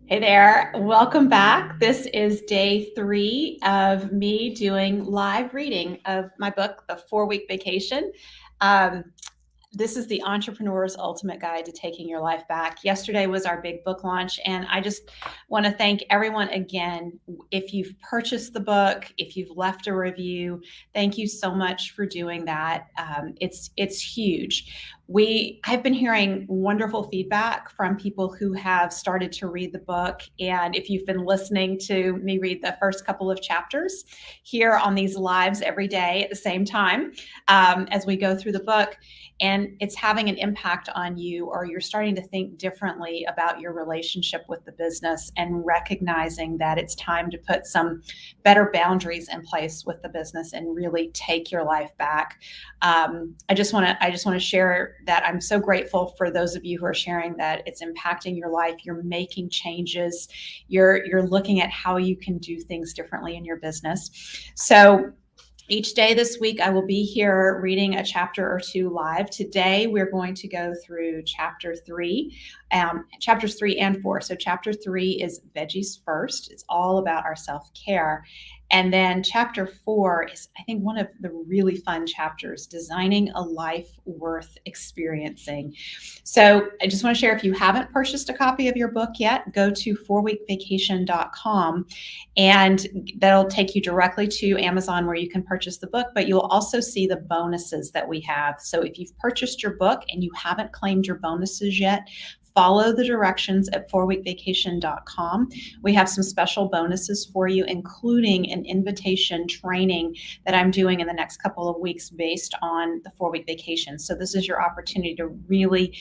Hey there, welcome back. This is day 3 of me doing live reading of my book, The 4-Week Vacation. Um, this is the Entrepreneur's Ultimate Guide to Taking Your Life Back. Yesterday was our big book launch, and I just want to thank everyone again. If you've purchased the book, if you've left a review, thank you so much for doing that. It's huge. I've been hearing wonderful feedback from people who have started to read the book, and if you've been listening to me read the first couple of chapters here on these lives every day at the same time as we go through the book, and it's having an impact on you, or you're starting to think differently about your relationship with the business and recognizing that it's time to put some better boundaries in place with the business and really take your life back. I just want to share that I'm so grateful for those of you who are sharing that it's impacting your life. You're making changes. You're looking at how you can do things differently in your business. So each day this week, I will be here reading a chapter or two live. Today, we're going to go through chapters 3 and 4. So chapter 3 is Veggies First. It's all about our self-care. And then chapter 4 is, I think, one of the really fun chapters, Designing a Life Worth Experiencing. So I just want to share, if you haven't purchased a copy of your book yet, go to 4weekvacation.com, and that'll take you directly to Amazon where you can purchase the book, but you'll also see the bonuses that we have. So if you've purchased your book and you haven't claimed your bonuses yet, follow the directions at 4weekvacation.com. We have some special bonuses for you, including an invitation training that I'm doing in the next couple of weeks based on the 4-week vacation. So this is your opportunity to really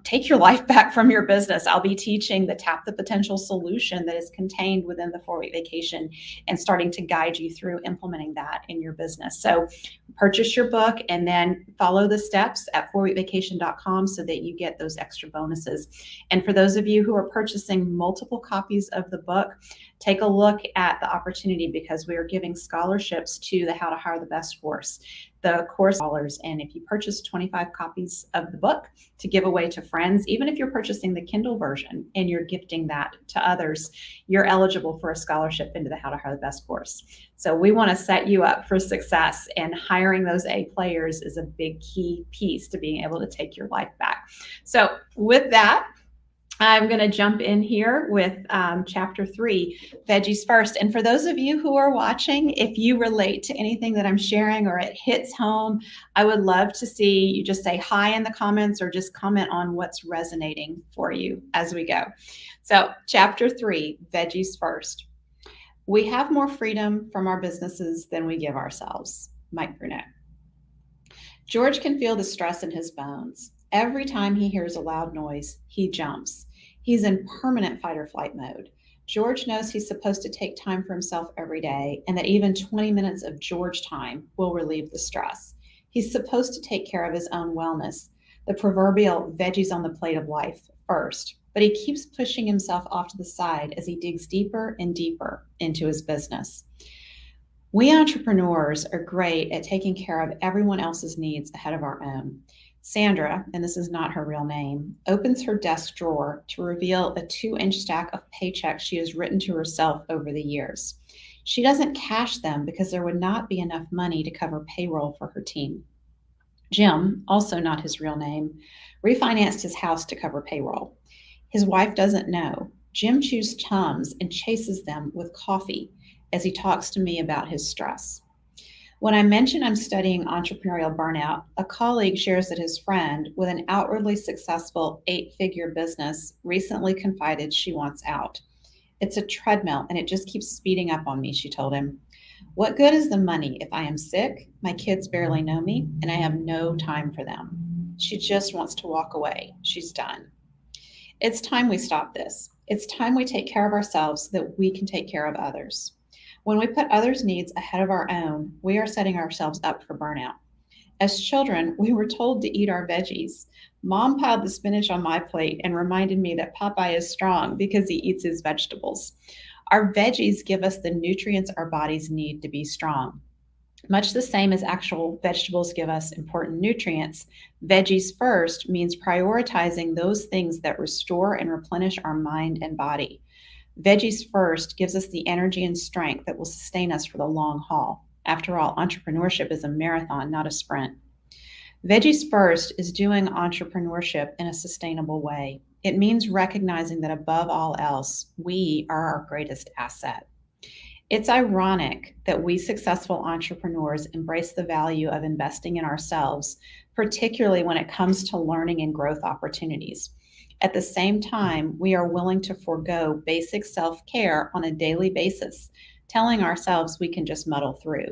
take your life back from your business. I'll be teaching the Tap the Potential solution that is contained within the 4-week vacation and starting to guide you through implementing that in your business. So purchase your book and then follow the steps at 4weekvacation.com so that you get those extra bonuses. And for those of you who are purchasing multiple copies of the book, take a look at the opportunity, because we are giving scholarships to the How to Hire the Best course. The course dollars, and if you purchase 25 copies of the book to give away to friends, even if you're purchasing the Kindle version and you're gifting that to others, you're eligible for a scholarship into the How to Hire the Best course. So we want to set you up for success, and hiring those A players is a big key piece to being able to take your life back. So with that, I'm going to jump in here with chapter 3, Veggies First. And for those of you who are watching, if you relate to anything that I'm sharing or it hits home, I would love to see you just say hi in the comments, or just comment on what's resonating for you as we go. So chapter 3, Veggies First. We have more freedom from our businesses than we give ourselves. Mike Brunet. George can feel the stress in his bones. Every time he hears a loud noise, he jumps. He's in permanent fight or flight mode. George knows he's supposed to take time for himself every day, and that even 20 minutes of George time will relieve the stress. He's supposed to take care of his own wellness, the proverbial veggies on the plate of life, first. But he keeps pushing himself off to the side as he digs deeper and deeper into his business. We entrepreneurs are great at taking care of everyone else's needs ahead of our own. Sandra, and this is not her real name, opens her desk drawer to reveal a 2-inch stack of paychecks she has written to herself over the years. She doesn't cash them because there would not be enough money to cover payroll for her team. Jim, also not his real name, refinanced his house to cover payroll. His wife doesn't know. Jim chews Tums and chases them with coffee as he talks to me about his stress. When I mention I'm studying entrepreneurial burnout, a colleague shares that his friend, with an outwardly successful 8-figure business, recently confided she wants out. It's a treadmill and it just keeps speeding up on me, she told him. What good is the money if I am sick, my kids barely know me, and I have no time for them? She just wants to walk away. She's done. It's time we stop this. It's time we take care of ourselves so that we can take care of others. When we put others' needs ahead of our own, we are setting ourselves up for burnout. As children, we were told to eat our veggies. Mom piled the spinach on my plate and reminded me that Popeye is strong because he eats his vegetables. Our veggies give us the nutrients our bodies need to be strong. Much the same as actual vegetables give us important nutrients, Veggies First means prioritizing those things that restore and replenish our mind and body. Veggies First gives us the energy and strength that will sustain us for the long haul. After all, entrepreneurship is a marathon, not a sprint. Veggies First is doing entrepreneurship in a sustainable way. It means recognizing that above all else, we are our greatest asset. It's ironic that we successful entrepreneurs embrace the value of investing in ourselves, particularly when it comes to learning and growth opportunities. At the same time, we are willing to forego basic self care on a daily basis, telling ourselves we can just muddle through.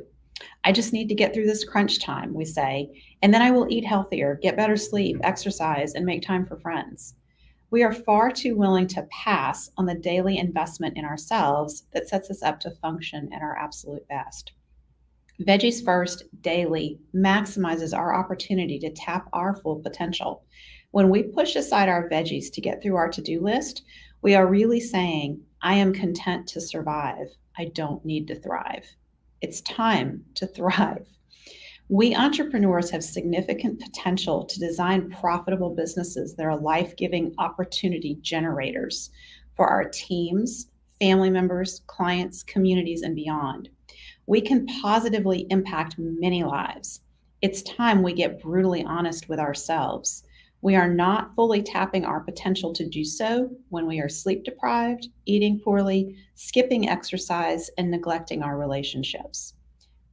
I just need to get through this crunch time, we say, and then I will eat healthier, get better sleep, exercise, and make time for friends. We are far too willing to pass on the daily investment in ourselves that sets us up to function at our absolute best. Veggies First daily maximizes our opportunity to tap our full potential. When we push aside our veggies to get through our to do list, we are really saying, I am content to survive. I don't need to thrive. It's time to thrive. We entrepreneurs have significant potential to design profitable businesses that are life giving opportunity generators for our teams, family members, clients, communities, and beyond. We can positively impact many lives. It's time we get brutally honest with ourselves. We are not fully tapping our potential to do so when we are sleep deprived, eating poorly, skipping exercise, and neglecting our relationships.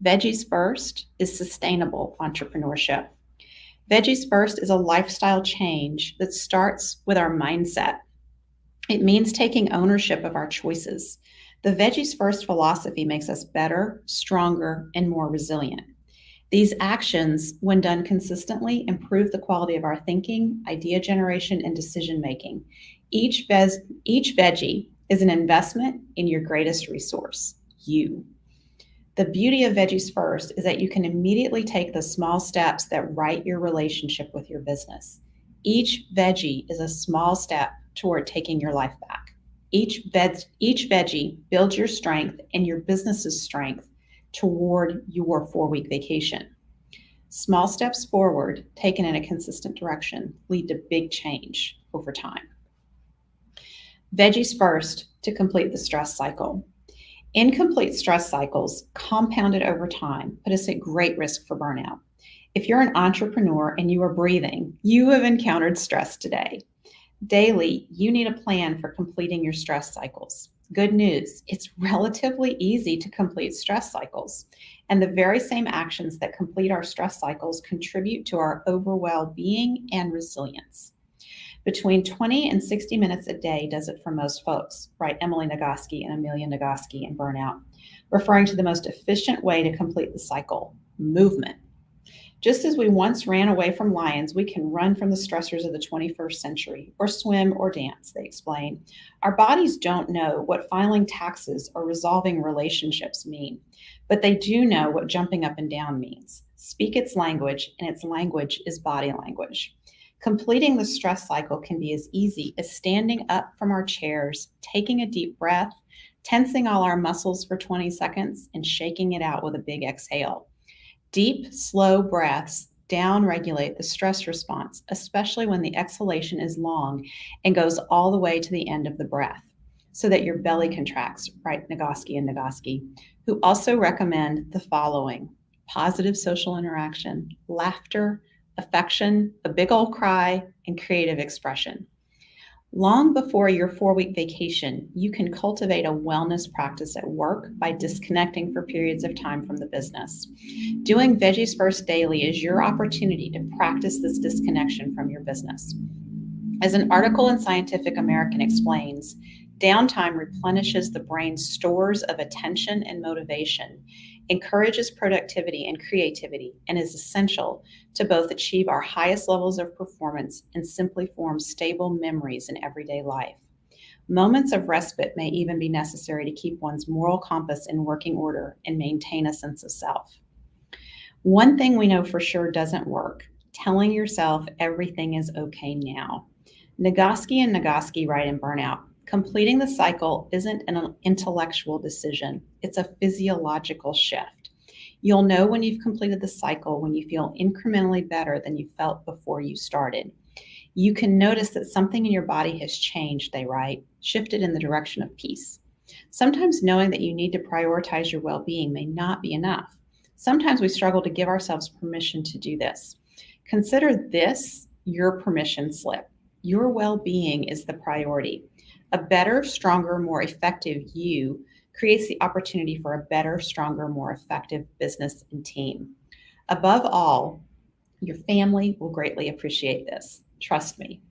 Veggies First is sustainable entrepreneurship. Veggies First is a lifestyle change that starts with our mindset. It means taking ownership of our choices. The Veggies First philosophy makes us better, stronger, and more resilient. These actions, when done consistently, improve the quality of our thinking, idea generation, and decision making. Each veggie is an investment in your greatest resource, you. The beauty of Veggies First is that you can immediately take the small steps that right your relationship with your business. Each veggie is a small step toward taking your life back. Each veggie builds your strength and your business's strength toward your 4-week vacation. Small steps forward, taken in a consistent direction, lead to big change over time. Veggies First to complete the stress cycle. Incomplete stress cycles, compounded over time, put us at great risk for burnout. If you're an entrepreneur and you are breathing, you have encountered stress today. Daily, you need a plan for completing your stress cycles. Good news, it's relatively easy to complete stress cycles. And the very same actions that complete our stress cycles contribute to our overall well-being and resilience. Between 20 and 60 minutes a day does it for most folks, write Emily Nagoski and Amelia Nagoski in Burnout, referring to the most efficient way to complete the cycle, movement. Just as we once ran away from lions, we can run from the stressors of the 21st century, or swim or dance, they explain. Our bodies don't know what filing taxes or resolving relationships mean, but they do know what jumping up and down means. Speak its language, and its language is body language. Completing the stress cycle can be as easy as standing up from our chairs, taking a deep breath, tensing all our muscles for 20 seconds, and shaking it out with a big exhale. Deep, slow breaths down-regulate the stress response, especially when the exhalation is long and goes all the way to the end of the breath, so that your belly contracts, right? Nagoski and Nagoski, who also recommend the following: positive social interaction, laughter, affection, a big old cry, and creative expression. Long before your 4-week vacation, you can cultivate a wellness practice at work by disconnecting for periods of time from the business. Doing Veggies First daily is your opportunity to practice this disconnection from your business. As an article in Scientific American explains, downtime replenishes the brain's stores of attention and motivation, encourages productivity and creativity, and is essential to both achieve our highest levels of performance and simply form stable memories in everyday life. Moments of respite may even be necessary to keep one's moral compass in working order and maintain a sense of self. One thing we know for sure doesn't work: telling yourself everything is okay now. Nagoski and Nagoski write in Burnout, completing the cycle isn't an intellectual decision, it's a physiological shift. You'll know when you've completed the cycle when you feel incrementally better than you felt before you started. You can notice that something in your body has changed, they write, shifted in the direction of peace. Sometimes knowing that you need to prioritize your well being may not be enough. Sometimes we struggle to give ourselves permission to do this. Consider this your permission slip. Your well being is the priority. A better, stronger, more effective you creates the opportunity for a better, stronger, more effective business and team. Above all, your family will greatly appreciate this. Trust me.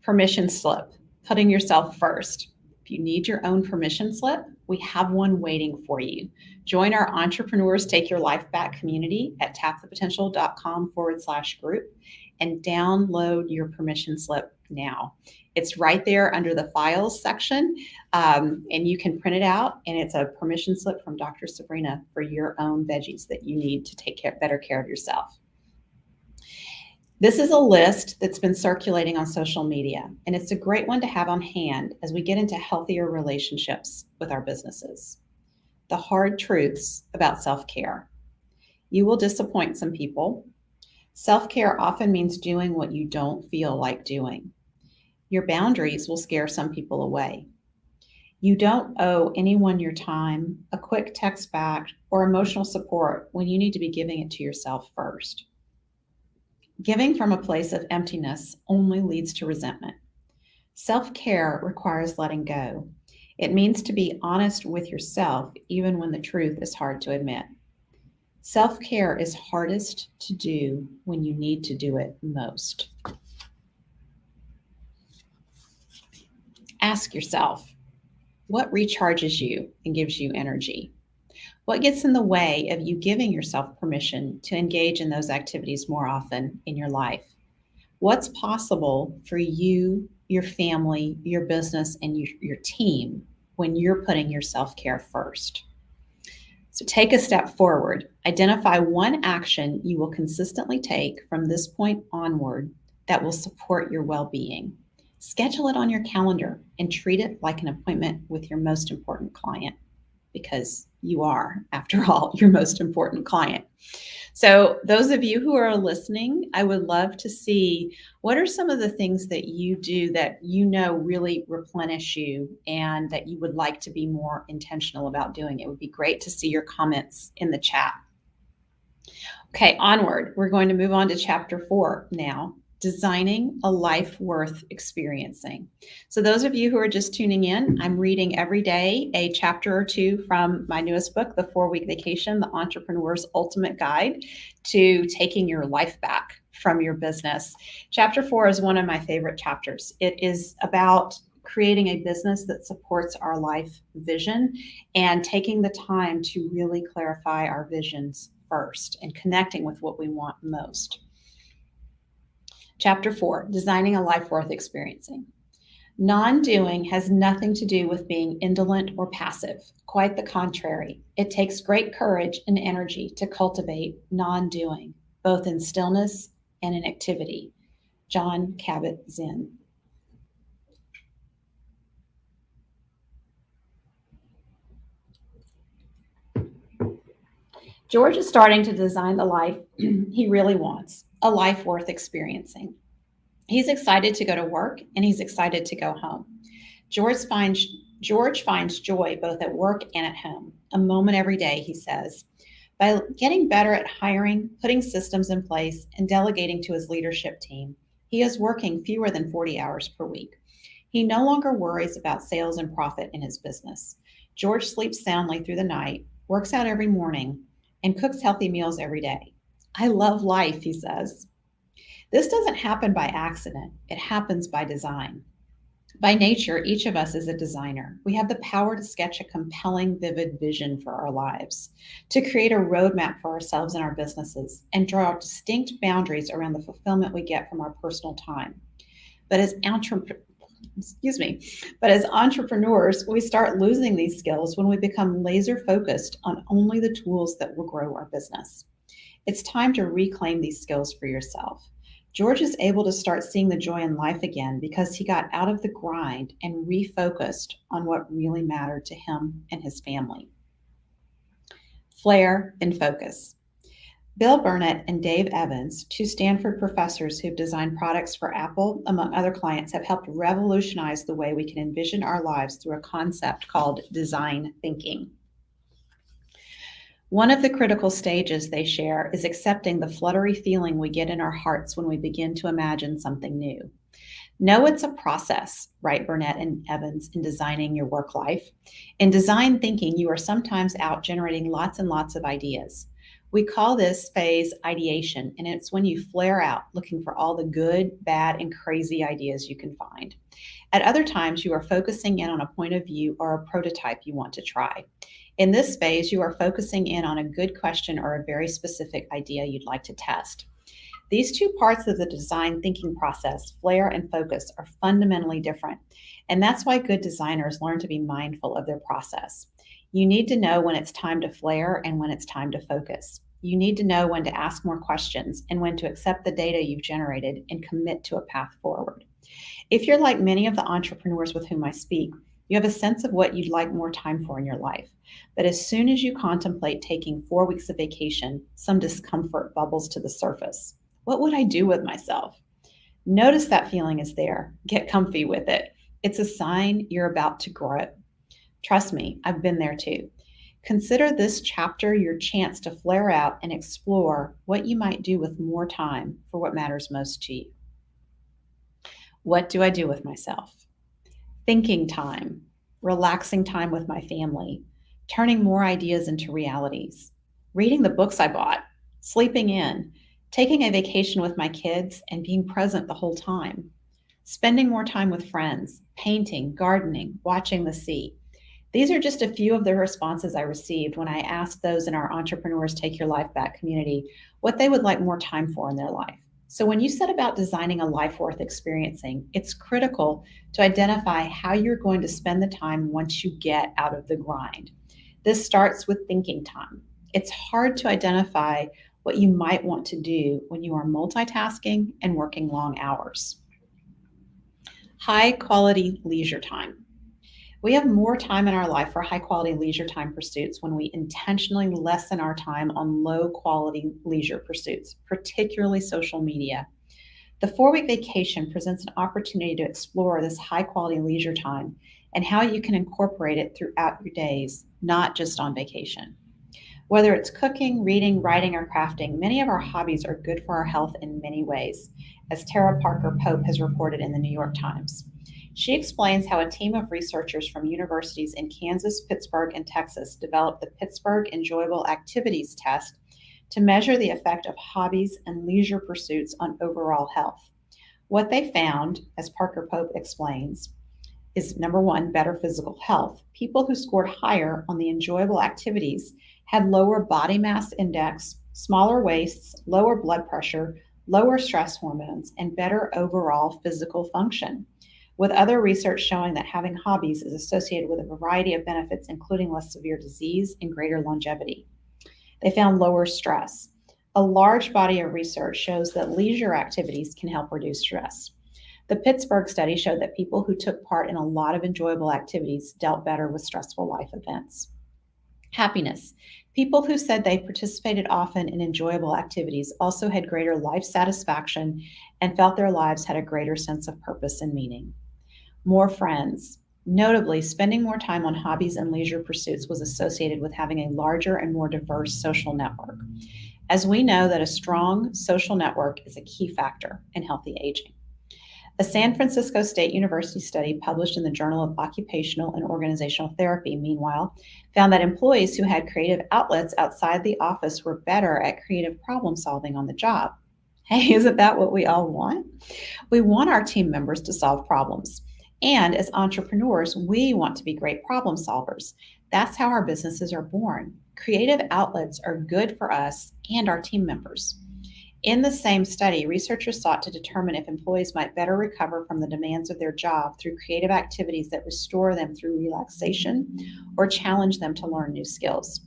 Permission slip, putting yourself first. If you need your own permission slip, we have one waiting for you. Join our Entrepreneurs Take Your Life Back community at tapthepotential.com/group and download your permission slip now. It's right there under the files section, and you can print it out, and it's a permission slip from Dr. Sabrina for your own veggies that you need to take better care of yourself. This is a list that's been circulating on social media, and it's a great one to have on hand as we get into healthier relationships with our businesses. The hard truths about self-care. You will disappoint some people. Self-care often means doing what you don't feel like doing. Your boundaries will scare some people away. You don't owe anyone your time, a quick text back, or emotional support when you need to be giving it to yourself first. Giving from a place of emptiness only leads to resentment. Self-care requires letting go. It means to be honest with yourself, even when the truth is hard to admit. Self-care is hardest to do when you need to do it most. Ask yourself, what recharges you and gives you energy? What gets in the way of you giving yourself permission to engage in those activities more often in your life? What's possible for you, your family, your business, and your team when you're putting your self-care first? So take a step forward. Identify one action you will consistently take from this point onward that will support your well-being. Schedule it on your calendar and treat it like an appointment with your most important client, because you are, after all, your most important client. So those of you who are listening, I would love to see what are some of the things that you do that you know really replenish you and that you would like to be more intentional about doing. It would be great to see your comments in the chat. Okay, onward. We're going to move on to chapter 4 now. Designing a life worth experiencing. So those of you who are just tuning in, I'm reading every day a chapter or two from my newest book, The 4-Week Vacation, The Entrepreneur's Ultimate Guide to Taking Your Life Back from Your Business. Chapter 4 is one of my favorite chapters. It is about creating a business that supports our life vision and taking the time to really clarify our visions first and connecting with what we want most. Chapter 4, Designing a Life Worth Experiencing. Non-doing has nothing to do with being indolent or passive. Quite the contrary. It takes great courage and energy to cultivate non-doing, both in stillness and in activity. Jon Kabat-Zinn. George is starting to design the life he really wants, a life worth experiencing. He's excited to go to work and he's excited to go home. George finds joy both at work and at home, a moment every day, he says. By getting better at hiring, putting systems in place, and delegating to his leadership team, he is working fewer than 40 hours per week. He no longer worries about sales and profit in his business. George sleeps soundly through the night, works out every morning, and cooks healthy meals every day. I love life, he says. This doesn't happen by accident. It happens by design. By nature, each of us is a designer. We have the power to sketch a compelling, vivid vision for our lives, to create a roadmap for ourselves and our businesses, and draw distinct boundaries around the fulfillment we get from our personal time. But as entrepreneurs, we start losing these skills when we become laser focused on only the tools that will grow our business. It's time to reclaim these skills for yourself. George is able to start seeing the joy in life again because he got out of the grind and refocused on what really mattered to him and his family. Flair and focus. Bill Burnett and Dave Evans, two Stanford professors who've designed products for Apple, among other clients, have helped revolutionize the way we can envision our lives through a concept called design thinking. One of the critical stages they share is accepting the fluttery feeling we get in our hearts when we begin to imagine something new. Know it's a process, write Burnett and Evans, in designing your work life. In design thinking, you are sometimes out generating lots and lots of ideas. We call this phase ideation, and it's when you flare out looking for all the good, bad, and crazy ideas you can find. At other times, you are focusing in on a point of view or a prototype you want to try. In this phase, you are focusing in on a good question or a very specific idea you'd like to test. These two parts of the design thinking process, flair and focus, are fundamentally different. And that's why good designers learn to be mindful of their process. You need to know when it's time to flare and when it's time to focus. You need to know when to ask more questions and when to accept the data you've generated and commit to a path forward. If you're like many of the entrepreneurs with whom I speak, you have a sense of what you'd like more time for in your life. But as soon as you contemplate taking 4 weeks of vacation, some discomfort bubbles to the surface. What would I do with myself? Notice that feeling is there. Get comfy with it. It's a sign you're about to grow. Trust me, I've been there too. Consider this chapter your chance to flare out and explore what you might do with more time for what matters most to you. What do I do with myself? Thinking time, relaxing time with my family, turning more ideas into realities, reading the books I bought, sleeping in, taking a vacation with my kids and being present the whole time, spending more time with friends, painting, gardening, watching the sea. These are just a few of the responses I received when I asked those in our Entrepreneurs Take Your Life Back community what they would like more time for in their life. So when you set about designing a life worth experiencing, it's critical to identify how you're going to spend the time once you get out of the grind. This starts with thinking time. It's hard to identify what you might want to do when you are multitasking and working long hours. High quality leisure time. We have more time in our life for high quality leisure time pursuits when we intentionally lessen our time on low quality leisure pursuits, particularly social media. The 4 week vacation presents an opportunity to explore this high quality leisure time and how you can incorporate it throughout your days, not just on vacation. Whether it's cooking, reading, writing, or crafting, many of our hobbies are good for our health in many ways, as Tara Parker Pope has reported in the New York Times. She explains how a team of researchers from universities in Kansas, Pittsburgh, and Texas developed the Pittsburgh Enjoyable Activities Test to measure the effect of hobbies and leisure pursuits on overall health. What they found, as Parker Pope explains, is number one, better physical health. People who scored higher on the enjoyable activities had lower body mass index, smaller waists, lower blood pressure, lower stress hormones, and better overall physical function, with other research showing that having hobbies is associated with a variety of benefits, including less severe disease and greater longevity. They found lower stress. A large body of research shows that leisure activities can help reduce stress. The Pittsburgh study showed that people who took part in a lot of enjoyable activities dealt better with stressful life events. Happiness. People who said they participated often in enjoyable activities also had greater life satisfaction and felt their lives had a greater sense of purpose and meaning. More friends. Notably, spending more time on hobbies and leisure pursuits was associated with having a larger and more diverse social network, as we know that a strong social network is a key factor in healthy aging. A San Francisco State University study published in the Journal of Occupational and Organizational Therapy, meanwhile, found that employees who had creative outlets outside the office were better at creative problem solving on the job. Hey, isn't that what we all want? We want our team members to solve problems. And as entrepreneurs, we want to be great problem solvers. That's how our businesses are born. Creative outlets are good for us and our team members. In the same study, researchers sought to determine if employees might better recover from the demands of their job through creative activities that restore them through relaxation or challenge them to learn new skills.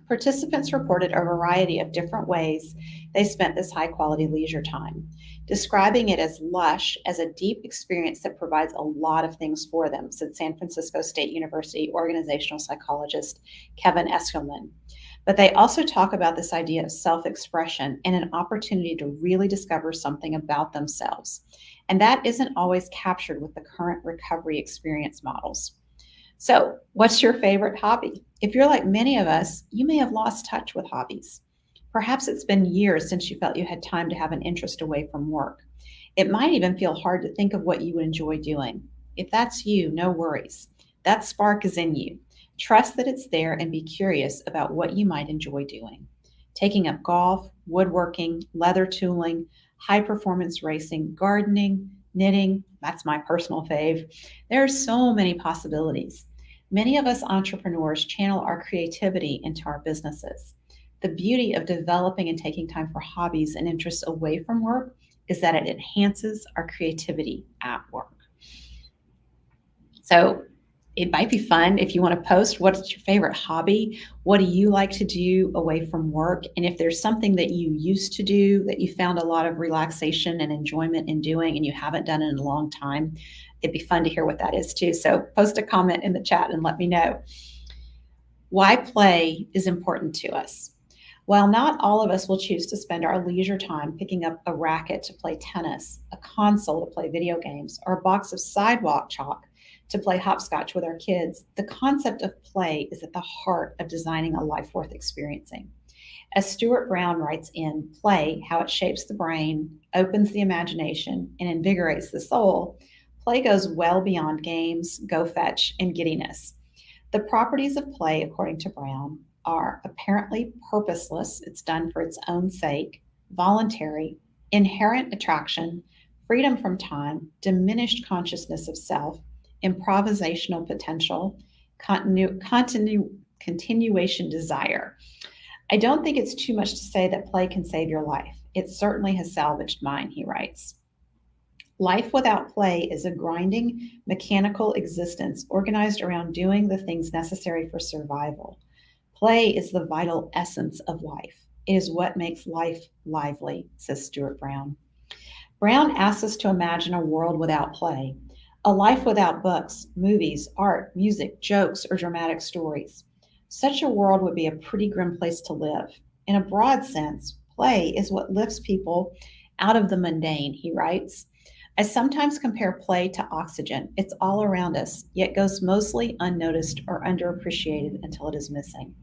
Participants reported a variety of different ways they spent this high-quality leisure time, describing it as lush, as a deep experience that provides a lot of things for them, said San Francisco State University organizational psychologist Kevin Eskelman. But they also talk about this idea of self expression and an opportunity to really discover something about themselves. And that isn't always captured with the current recovery experience models. So, what's your favorite hobby? If you're like many of us, you may have lost touch with hobbies. Perhaps it's been years since you felt you had time to have an interest away from work. It might even feel hard to think of what you would enjoy doing. If that's you, no worries. That spark is in you. Trust that it's there and be curious about what you might enjoy doing. Taking up golf, woodworking, leather tooling, high performance racing, gardening, knitting, that's my personal fave. There are so many possibilities. Many of us entrepreneurs channel our creativity into our businesses. The beauty of developing and taking time for hobbies and interests away from work is that it enhances our creativity at work. So it might be fun if you want to post what's your favorite hobby? What do you like to do away from work? And if there's something that you used to do that you found a lot of relaxation and enjoyment in doing and you haven't done it in a long time, it'd be fun to hear what that is too. So post a comment in the chat and let me know. Why play is important to us. While not all of us will choose to spend our leisure time picking up a racket to play tennis, a console to play video games, or a box of sidewalk chalk to play hopscotch with our kids, the concept of play is at the heart of designing a life worth experiencing. As Stuart Brown writes in Play, How It Shapes the Brain, Opens the Imagination, and Invigorates the Soul, play goes well beyond games, go fetch, and giddiness. The properties of play, according to Brown, are apparently purposeless, it's done for its own sake, voluntary, inherent attraction, freedom from time, diminished consciousness of self, improvisational potential, continuation desire. I don't think it's too much to say that play can save your life. It certainly has salvaged mine, he writes. Life without play is a grinding, mechanical existence organized around doing the things necessary for survival. Play is the vital essence of life. It is what makes life lively, says Stuart Brown. Brown asks us to imagine a world without play, a life without books, movies, art, music, jokes, or dramatic stories. Such a world would be a pretty grim place to live. In a broad sense, play is what lifts people out of the mundane, he writes. I sometimes compare play to oxygen. It's all around us, yet goes mostly unnoticed or underappreciated until it is missing.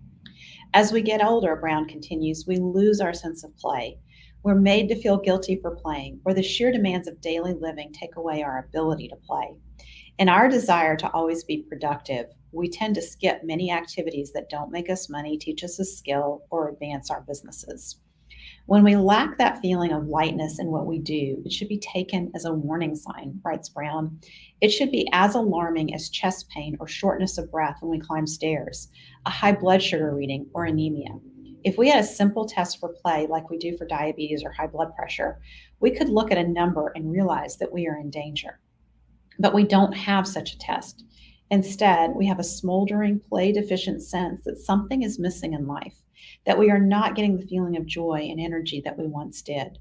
As we get older, Brown continues, we lose our sense of play. We're made to feel guilty for playing, or the sheer demands of daily living take away our ability to play. In our desire to always be productive, we tend to skip many activities that don't make us money, teach us a skill, or advance our businesses. When we lack that feeling of lightness in what we do, it should be taken as a warning sign, writes Brown. It should be as alarming as chest pain or shortness of breath when we climb stairs, a high blood sugar reading, or anemia. If we had a simple test for play like we do for diabetes or high blood pressure, we could look at a number and realize that we are in danger. But we don't have such a test. Instead, we have a smoldering, play deficient sense that something is missing in life, that we are not getting the feeling of joy and energy that we once did.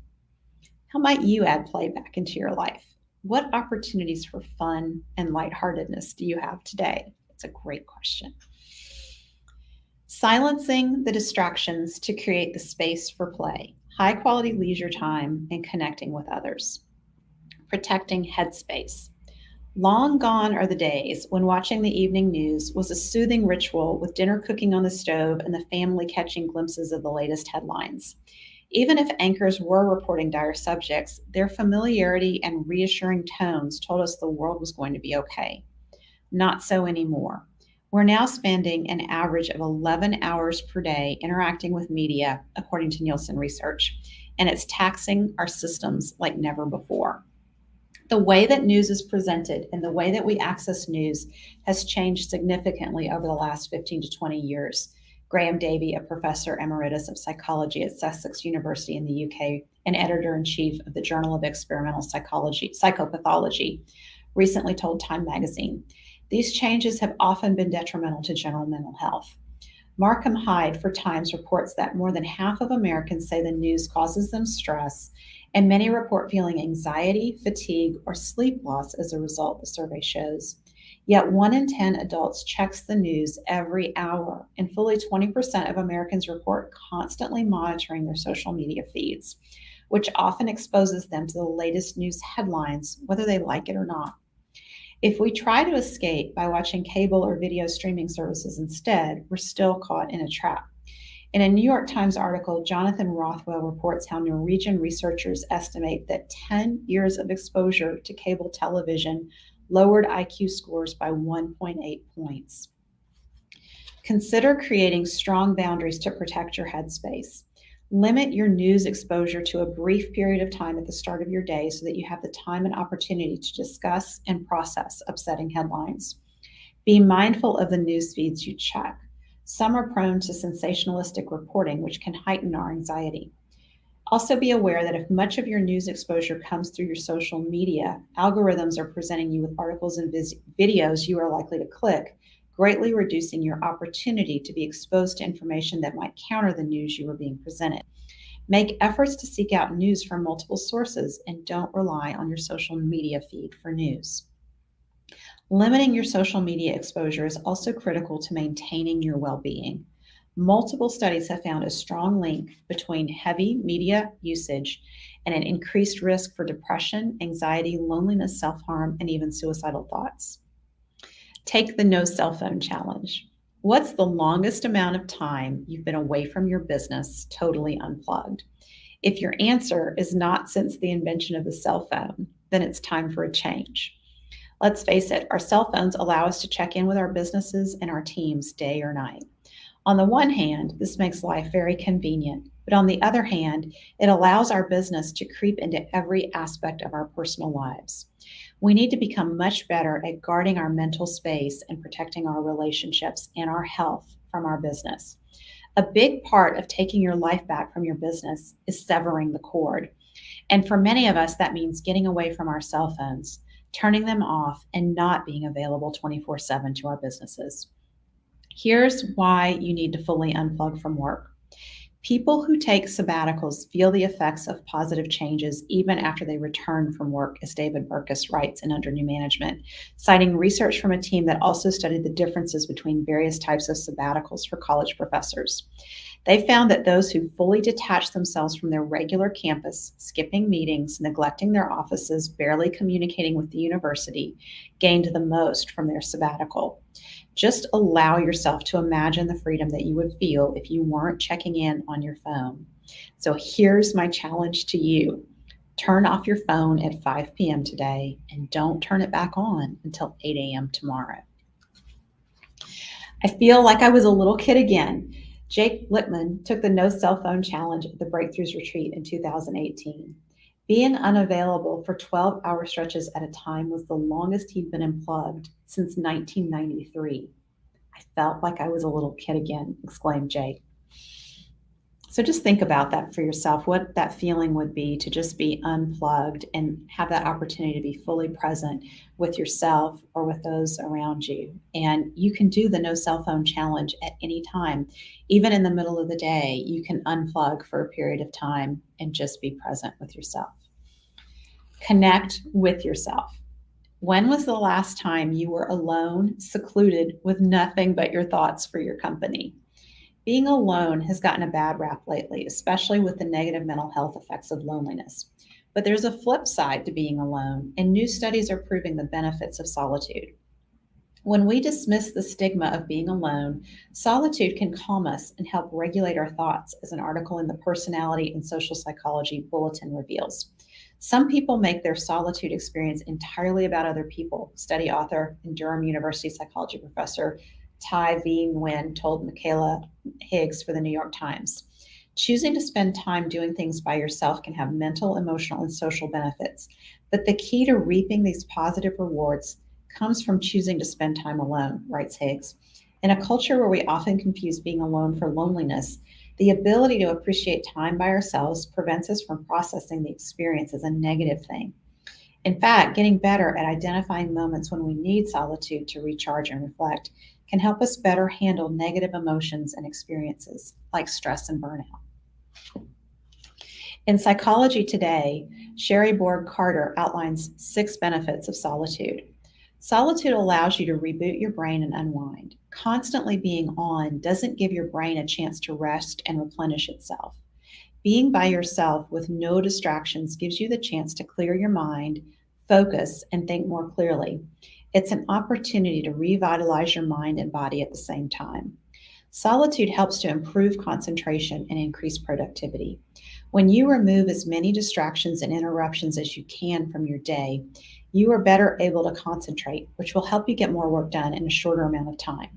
How might you add play back into your life? What opportunities for fun and lightheartedness do you have today? It's a great question. Silencing the distractions to create the space for play, high quality leisure time, and connecting with others. Protecting headspace. Long gone are the days when watching the evening news was a soothing ritual with dinner cooking on the stove and the family catching glimpses of the latest headlines. Even if anchors were reporting dire subjects, their familiarity and reassuring tones told us the world was going to be okay. Not so anymore. We're now spending an average of 11 hours per day interacting with media, according to Nielsen research, and it's taxing our systems like never before. The way that news is presented and the way that we access news has changed significantly over the last 15 to 20 years. Graham Davey, a professor emeritus of psychology at Sussex University in the UK and editor-in-chief of the Journal of Experimental Psychopathology, recently told Time magazine, these changes have often been detrimental to general mental health. Markham Hyde for Times reports that more than half of Americans say the news causes them stress, and many report feeling anxiety, fatigue, or sleep loss as a result, the survey shows. Yet 1 in 10 adults checks the news every hour, and fully 20% of Americans report constantly monitoring their social media feeds, which often exposes them to the latest news headlines, whether they like it or not. If we try to escape by watching cable or video streaming services instead, we're still caught in a trap. In a New York Times article, Jonathan Rothwell reports how Norwegian researchers estimate that 10 years of exposure to cable television lowered IQ scores by 1.8 points. Consider creating strong boundaries to protect your headspace. Limit your news exposure to a brief period of time at the start of your day so that you have the time and opportunity to discuss and process upsetting headlines. Be mindful of the news feeds you check. Some are prone to sensationalistic reporting, which can heighten our anxiety. Also, be aware that if much of your news exposure comes through your social media, algorithms are presenting you with articles and videos you are likely to click, greatly reducing your opportunity to be exposed to information that might counter the news you are being presented. Make efforts to seek out news from multiple sources and don't rely on your social media feed for news. Limiting your social media exposure is also critical to maintaining your well-being. Multiple studies have found a strong link between heavy media usage and an increased risk for depression, anxiety, loneliness, self-harm, and even suicidal thoughts. Take the no cell phone challenge. What's the longest amount of time you've been away from your business totally unplugged? If your answer is not since the invention of the cell phone, then it's time for a change. Let's face it, our cell phones allow us to check in with our businesses and our teams day or night. On the one hand, this makes life very convenient, but on the other hand, it allows our business to creep into every aspect of our personal lives. We need to become much better at guarding our mental space and protecting our relationships and our health from our business. A big part of taking your life back from your business is severing the cord. And for many of us, that means getting away from our cell phones, turning them off, and not being available 24/7 to our businesses. Here's why you need to fully unplug from work. People who take sabbaticals feel the effects of positive changes even after they return from work, as David Burkus writes in Under New Management, citing research from a team that also studied the differences between various types of sabbaticals for college professors. They found that those who fully detached themselves from their regular campus, skipping meetings, neglecting their offices, barely communicating with the university, gained the most from their sabbatical. Just allow yourself to imagine the freedom that you would feel if you weren't checking in on your phone. So here's my challenge to you. Turn off your phone at 5 p.m. today and don't turn it back on until 8 a.m. tomorrow. I feel like I was a little kid again. Jake Littman took the no cell phone challenge at the Breakthroughs Retreat in 2018. Being unavailable for 12-hour stretches at a time was the longest he'd been unplugged since 1993. I felt like I was a little kid again, exclaimed Jake. So just think about that for yourself, what that feeling would be to just be unplugged and have that opportunity to be fully present with yourself or with those around you. And you can do the no cell phone challenge at any time. Even in the middle of the day, you can unplug for a period of time and just be present with yourself. Connect with yourself. When was the last time you were alone, secluded, with nothing but your thoughts for your company? Being alone has gotten a bad rap lately, especially with the negative mental health effects of loneliness. But there's a flip side to being alone, and new studies are proving the benefits of solitude. When we dismiss the stigma of being alone, solitude can calm us and help regulate our thoughts, as an article in the Personality and Social Psychology Bulletin reveals. Some people make their solitude experience entirely about other people, study author and Durham University psychology professor Tai V. Nguyen told Michaela Higgs for the New York Times. Choosing to spend time doing things by yourself can have mental, emotional, and social benefits. But the key to reaping these positive rewards comes from choosing to spend time alone, writes Higgs. In a culture where we often confuse being alone for loneliness, the ability to appreciate time by ourselves prevents us from processing the experience as a negative thing. In fact, getting better at identifying moments when we need solitude to recharge and reflect can help us better handle negative emotions and experiences like stress and burnout. In Psychology Today, Sherry Borg Carter outlines 6 benefits of solitude. Solitude allows you to reboot your brain and unwind. Constantly being on doesn't give your brain a chance to rest and replenish itself. Being by yourself with no distractions gives you the chance to clear your mind, focus, and think more clearly. It's an opportunity to revitalize your mind and body at the same time. Solitude helps to improve concentration and increase productivity. When you remove as many distractions and interruptions as you can from your day, you are better able to concentrate, which will help you get more work done in a shorter amount of time.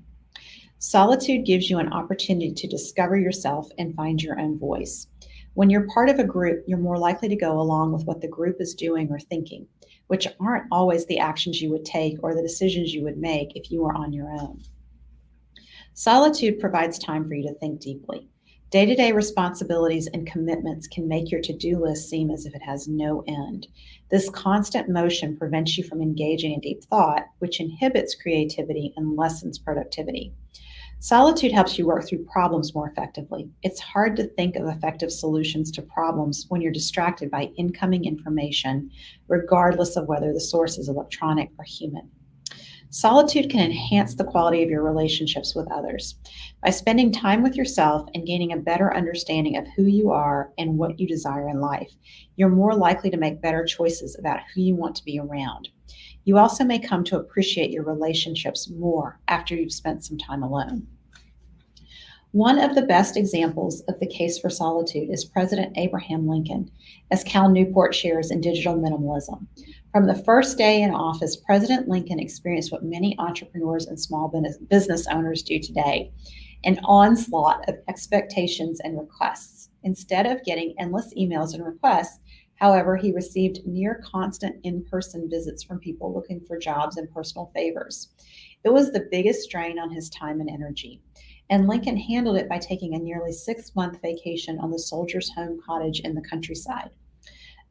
Solitude gives you an opportunity to discover yourself and find your own voice. When you're part of a group, you're more likely to go along with what the group is doing or thinking, which aren't always the actions you would take or the decisions you would make if you were on your own. Solitude provides time for you to think deeply. Day to day responsibilities and commitments can make your to do list seem as if it has no end. This constant motion prevents you from engaging in deep thought, which inhibits creativity and lessens productivity. Solitude helps you work through problems more effectively. It's hard to think of effective solutions to problems when you're distracted by incoming information, regardless of whether the source is electronic or human. Solitude can enhance the quality of your relationships with others. By spending time with yourself and gaining a better understanding of who you are and what you desire in life, you're more likely to make better choices about who you want to be around. You also may come to appreciate your relationships more after you've spent some time alone. One of the best examples of the case for solitude is President Abraham Lincoln, as Cal Newport shares in Digital Minimalism. From the first day in office, President Lincoln experienced what many entrepreneurs and small business owners do today, an onslaught of expectations and requests. Instead of getting endless emails and requests, however, he received near constant in-person visits from people looking for jobs and personal favors. It was the biggest strain on his time and energy, and Lincoln handled it by taking a nearly 6-month vacation on the soldier's home cottage in the countryside.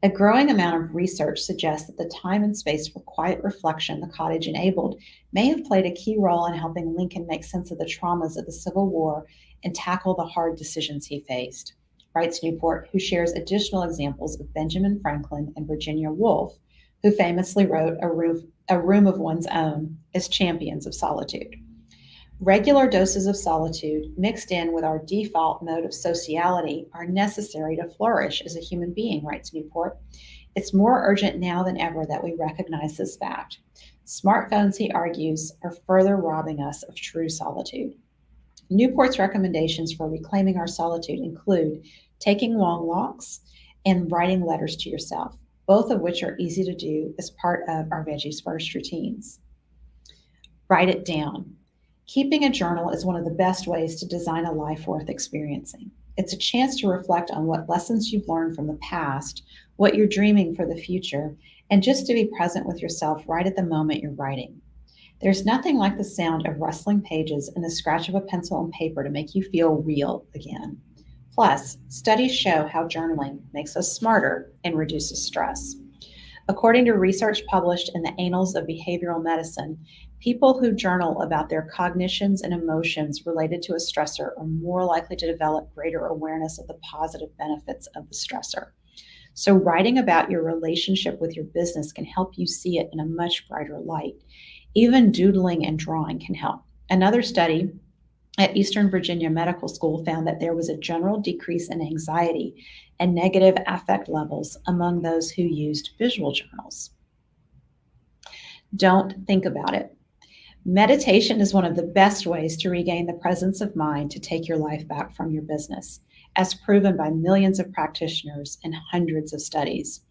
A growing amount of research suggests that the time and space for quiet reflection the cottage enabled may have played a key role in helping Lincoln make sense of the traumas of the Civil War and tackle the hard decisions he faced, writes Newport, who shares additional examples of Benjamin Franklin and Virginia Woolf, who famously wrote A Room of One's Own, as champions of solitude. Regular doses of solitude mixed in with our default mode of sociality are necessary to flourish as a human being, writes Newport. It's more urgent now than ever that we recognize this fact. Smartphones, he argues, are further robbing us of true solitude. Newport's recommendations for reclaiming our solitude include taking long walks and writing letters to yourself, both of which are easy to do as part of our Veggies First routines. Write it down. Keeping a journal is one of the best ways to design a life worth experiencing. It's a chance to reflect on what lessons you've learned from the past, what you're dreaming for the future, and just to be present with yourself right at the moment you're writing. There's nothing like the sound of rustling pages and the scratch of a pencil and paper to make you feel real again. Plus, studies show how journaling makes us smarter and reduces stress. According to research published in the Annals of Behavioral Medicine, people who journal about their cognitions and emotions related to a stressor are more likely to develop greater awareness of the positive benefits of the stressor. So, writing about your relationship with your business can help you see it in a much brighter light. Even doodling and drawing can help. Another study at Eastern Virginia Medical School found that there was a general decrease in anxiety and negative affect levels among those who used visual journals. Don't think about it. Meditation is one of the best ways to regain the presence of mind to take your life back from your business, as proven by millions of practitioners and hundreds of studies.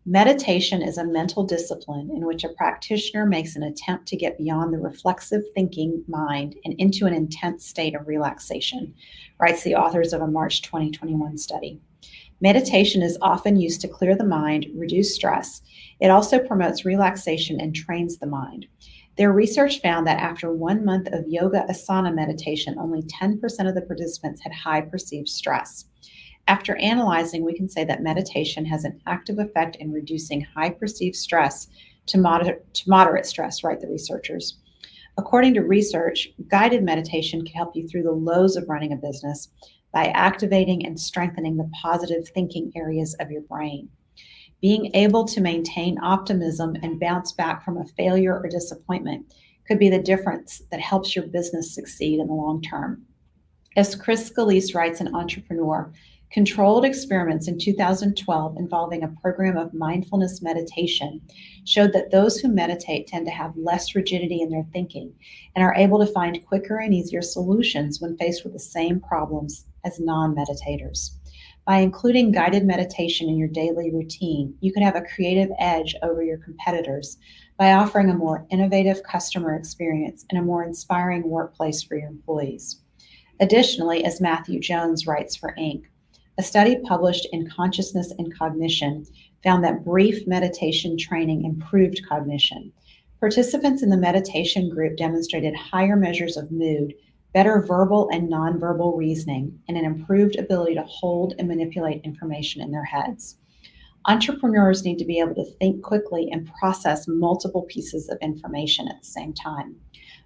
Meditation is a mental discipline in which a practitioner makes an attempt to get beyond the reflexive thinking mind and into an intense state of relaxation, writes the authors of a March 2021 study. Meditation is often used to clear the mind, reduce stress. It also promotes relaxation and trains the mind. Their research found that after 1 month of yoga asana meditation, only 10% of the participants had high perceived stress. After analyzing, we can say that meditation has an active effect in reducing high perceived stress to moderate stress, write the researchers. According to research, guided meditation can help you through the lows of running a business by activating and strengthening the positive thinking areas of your brain. Being able to maintain optimism and bounce back from a failure or disappointment could be the difference that helps your business succeed in the long term. As Chris Scalise writes in Entrepreneur, controlled experiments in 2012 involving a program of mindfulness meditation showed that those who meditate tend to have less rigidity in their thinking and are able to find quicker and easier solutions when faced with the same problems as non meditators. By including guided meditation in your daily routine, you can have a creative edge over your competitors by offering a more innovative customer experience and a more inspiring workplace for your employees. Additionally, as Matthew Jones writes for Inc., a study published in Consciousness and Cognition found that brief meditation training improved cognition. Participants in the meditation group demonstrated higher measures of mood, better verbal and nonverbal reasoning, and an improved ability to hold and manipulate information in their heads. Entrepreneurs need to be able to think quickly and process multiple pieces of information at the same time.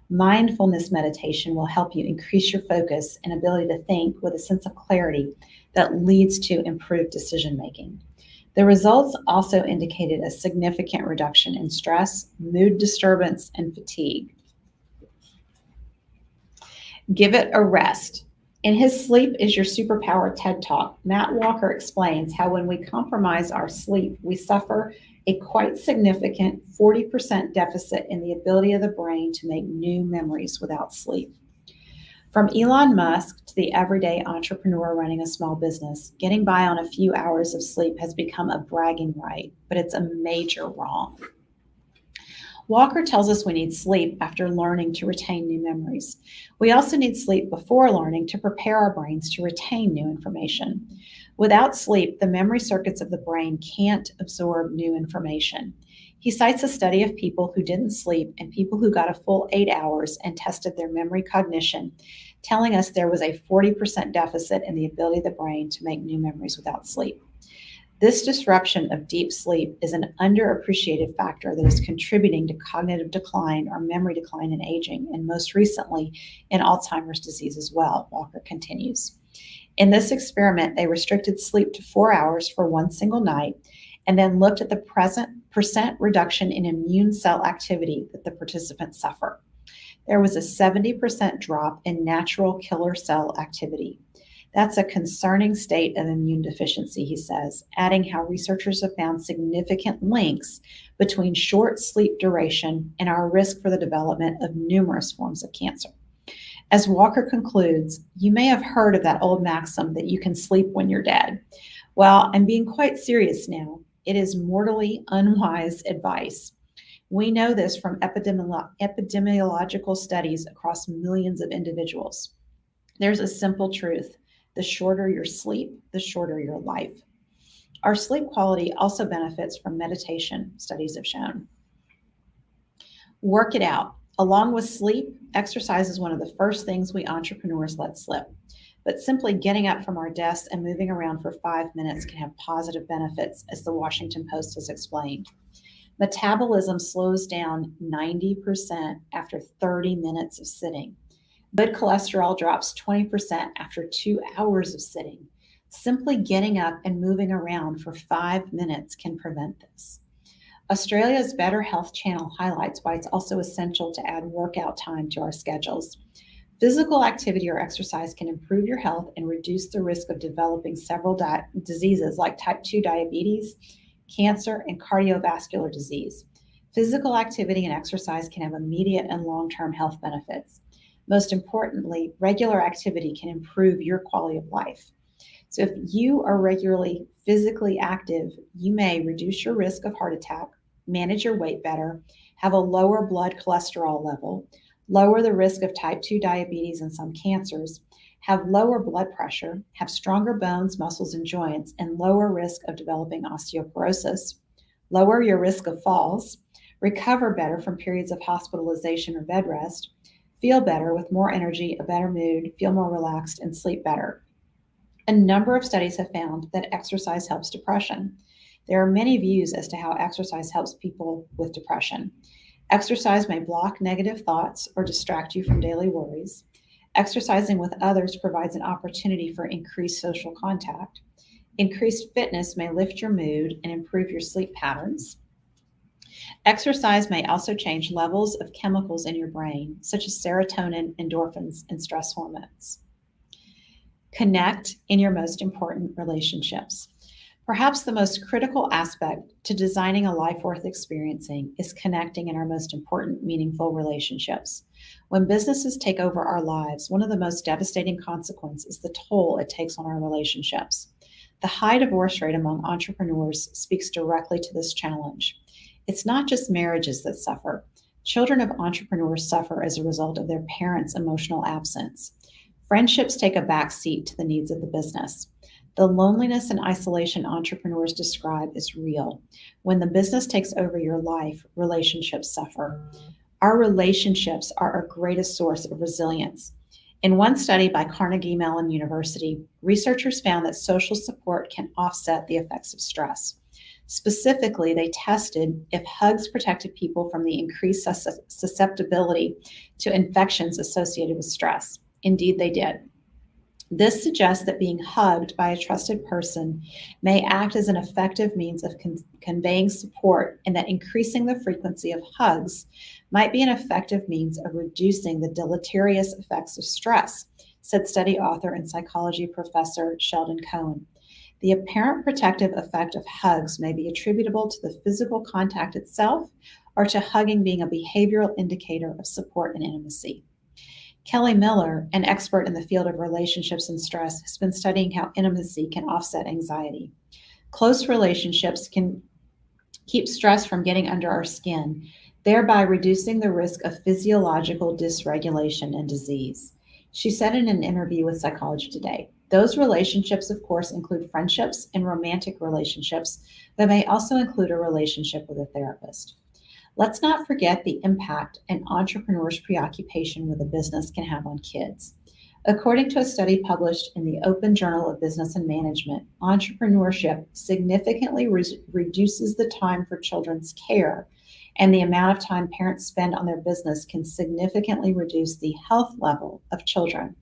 Mindfulness meditation will help you increase your focus and ability to think with a sense of clarity that leads to improved decision making. The results also indicated a significant reduction in stress, mood disturbance, and fatigue. Give it a rest. In his Sleep is Your Superpower TED Talk, Matt Walker explains how when we compromise our sleep, we suffer a quite significant 40% deficit in the ability of the brain to make new memories without sleep. From Elon Musk to the everyday entrepreneur running a small business, getting by on a few hours of sleep has become a bragging right, but it's a major wrong. Walker tells us we need sleep after learning to retain new memories. We also need sleep before learning to prepare our brains to retain new information. Without sleep, the memory circuits of the brain can't absorb new information. He cites a study of people who didn't sleep and people who got a full 8 hours and tested their memory cognition, telling us there was a 40% deficit in the ability of the brain to make new memories without sleep. This disruption of deep sleep is an underappreciated factor that is contributing to cognitive decline or memory decline in aging, and most recently in Alzheimer's disease as well, Walker continues. In this experiment, they restricted sleep to 4 hours for one single night and then looked at the percent reduction in immune cell activity that the participants suffer. There was a 70% drop in natural killer cell activity. That's a concerning state of immune deficiency, he says, adding how researchers have found significant links between short sleep duration and our risk for the development of numerous forms of cancer. As Walker concludes, you may have heard of that old maxim that you can sleep when you're dead. Well, I'm being quite serious now. It is mortally unwise advice. We know this from epidemiological studies across millions of individuals. There's a simple truth. The shorter your sleep, the shorter your life. Our sleep quality also benefits from meditation, studies have shown. Work it out. Along with sleep, exercise is one of the first things we entrepreneurs let slip. But simply getting up from our desks and moving around for 5 minutes can have positive benefits, as the Washington Post has explained. Metabolism slows down 90% after 30 minutes of sitting. Good cholesterol drops 20% after 2 hours of sitting. Simply getting up and moving around for 5 minutes can prevent this. Australia's Better Health Channel highlights why it's also essential to add workout time to our schedules. Physical activity or exercise can improve your health and reduce the risk of developing several diseases like type 2 diabetes, cancer, and cardiovascular disease. Physical activity and exercise can have immediate and long-term health benefits. Most importantly, regular activity can improve your quality of life. So if you are regularly physically active, you may reduce your risk of heart attack, manage your weight better, have a lower blood cholesterol level, lower the risk of type 2 diabetes and some cancers, have lower blood pressure, have stronger bones, muscles, and joints, and lower risk of developing osteoporosis, lower your risk of falls, recover better from periods of hospitalization or bed rest, feel better with more energy, a better mood, feel more relaxed, and sleep better. A number of studies have found that exercise helps depression. There are many views as to how exercise helps people with depression. Exercise may block negative thoughts or distract you from daily worries. Exercising with others provides an opportunity for increased social contact. Increased fitness may lift your mood and improve your sleep patterns. Exercise may also change levels of chemicals in your brain, such as serotonin, endorphins, and stress hormones. Connect in your most important relationships. Perhaps the most critical aspect to designing a life worth experiencing is connecting in our most important, meaningful relationships. When businesses take over our lives, one of the most devastating consequences is the toll it takes on our relationships. The high divorce rate among entrepreneurs speaks directly to this challenge. It's not just marriages that suffer. Children of entrepreneurs suffer as a result of their parents' emotional absence. Friendships take a back seat to the needs of the business. The loneliness and isolation entrepreneurs describe is real. When the business takes over your life, relationships suffer. Our relationships are our greatest source of resilience. In one study by Carnegie Mellon University, researchers found that social support can offset the effects of stress. Specifically, they tested if hugs protected people from the increased susceptibility to infections associated with stress. Indeed, they did. This suggests that being hugged by a trusted person may act as an effective means of conveying support, and that increasing the frequency of hugs might be an effective means of reducing the deleterious effects of stress, said study author and psychology professor Sheldon Cohen. The apparent protective effect of hugs may be attributable to the physical contact itself or to hugging being a behavioral indicator of support and intimacy. Kelly Miller, an expert in the field of relationships and stress, has been studying how intimacy can offset anxiety. Close relationships can keep stress from getting under our skin, thereby reducing the risk of physiological dysregulation and disease. She said in an interview with Psychology Today, those relationships, of course, include friendships and romantic relationships, but may also include a relationship with a therapist. Let's not forget the impact an entrepreneur's preoccupation with a business can have on kids. According to a study published in the Open Journal of Business and Management, entrepreneurship significantly reduces the time for children's care, and the amount of time parents spend on their business can significantly reduce the health level of children.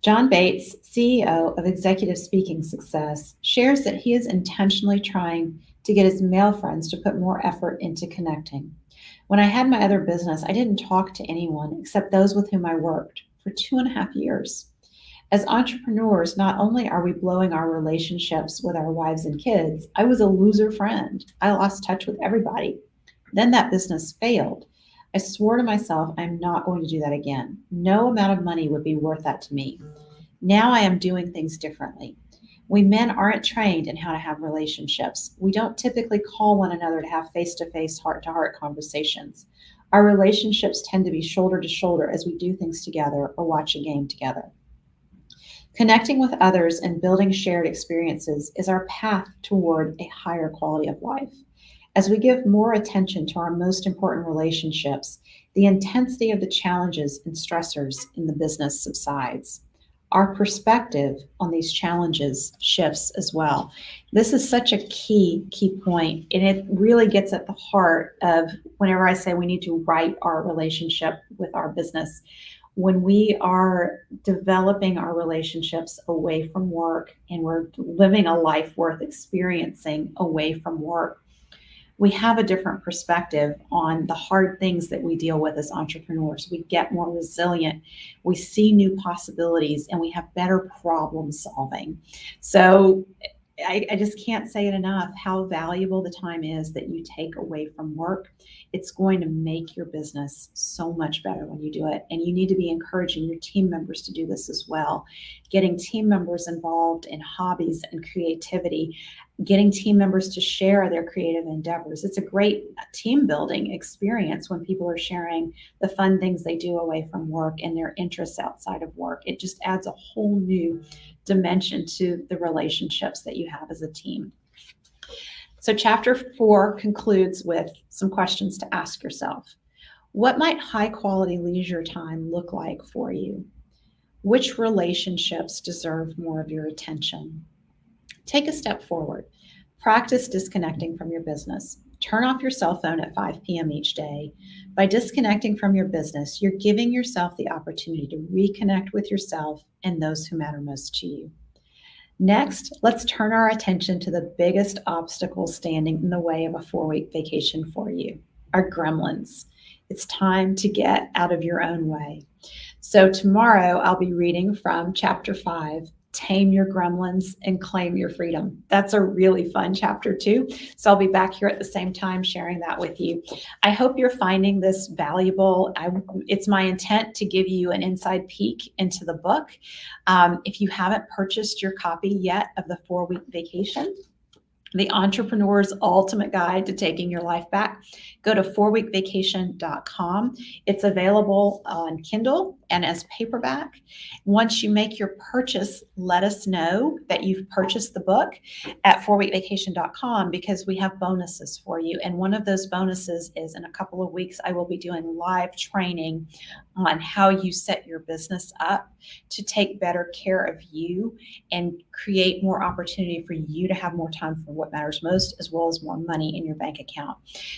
John Bates, CEO of Executive Speaking Success, shares that he is intentionally trying to get his male friends to put more effort into connecting. When I had my other business, I didn't talk to anyone except those with whom I worked for 2.5 years. As entrepreneurs, not only are we blowing our relationships with our wives and kids, I was a loser friend. I lost touch with everybody. Then that business failed. I swore to myself, I'm not going to do that again. No amount of money would be worth that to me. Now I am doing things differently. We men aren't trained in how to have relationships. We don't typically call one another to have face-to-face, heart-to-heart conversations. Our relationships tend to be shoulder to shoulder as we do things together or watch a game together. Connecting with others and building shared experiences is our path toward a higher quality of life. As we give more attention to our most important relationships, the intensity of the challenges and stressors in the business subsides. Our perspective on these challenges shifts as well. This is such a key point, and it really gets at the heart of whenever I say we need to right our relationship with our business. When we are developing our relationships away from work and we're living a life worth experiencing away from work, we have a different perspective on the hard things that we deal with as entrepreneurs. We get more resilient, we see new possibilities, and we have better problem solving. So I just can't say it enough how valuable the time is that you take away from work. It's going to make your business so much better when you do it. And you need to be encouraging your team members to do this as well. Getting team members involved in hobbies and creativity, getting team members to share their creative endeavors. It's a great team building experience when people are sharing the fun things they do away from work and their interests outside of work. It just adds a whole new dimension to the relationships that you have as a team. So chapter 4 concludes with some questions to ask yourself. What might high quality leisure time look like for you? Which relationships deserve more of your attention? Take a step forward. Practice disconnecting from your business. Turn off your cell phone at 5 p.m. each day. By disconnecting from your business, you're giving yourself the opportunity to reconnect with yourself and those who matter most to you. Next, let's turn our attention to the biggest obstacle standing in the way of a 4-week vacation for you, our gremlins. It's time to get out of your own way. So tomorrow I'll be reading from chapter 5, Tame Your Gremlins and Claim Your Freedom. That's a really fun chapter too. So I'll be back here at the same time sharing that with you. I hope you're finding this valuable. It's my intent to give you an inside peek into the book. If you haven't purchased your copy yet of the 4-week vacation, the Entrepreneur's Ultimate Guide to Taking Your Life Back, go to 4weekvacation.com. It's available on Kindle and as paperback. Once you make your purchase, let us know that you've purchased the book at 4weekvacation.com, because we have bonuses for you. And one of those bonuses is, in a couple of weeks, I will be doing live training on how you set your business up to take better care of you and create more opportunity for you to have more time for what matters most, as well as more money in your bank account.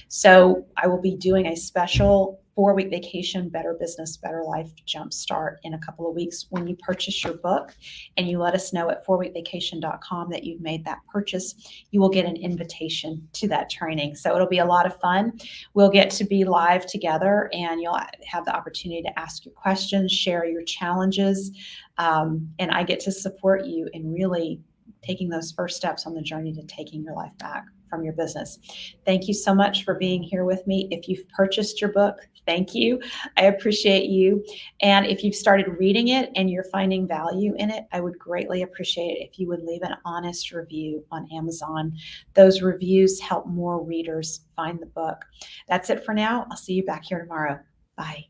So I will be doing a special 4-week vacation, Better Business, Better Life Jumpstart in a couple of weeks. When you purchase your book and you let us know at 4weekvacation.com that you've made that purchase, you will get an invitation to that training. So it'll be a lot of fun. We'll get to be live together, and you'll have the opportunity to ask your questions, share your challenges, and I get to support you in really taking those first steps on the journey to taking your life back from your business. Thank you so much for being here with me. If you've purchased your book, thank you. I appreciate you. And if you've started reading it and you're finding value in it, I would greatly appreciate it if you would leave an honest review on Amazon. Those reviews help more readers find the book. That's it for now. I'll see you back here tomorrow. Bye.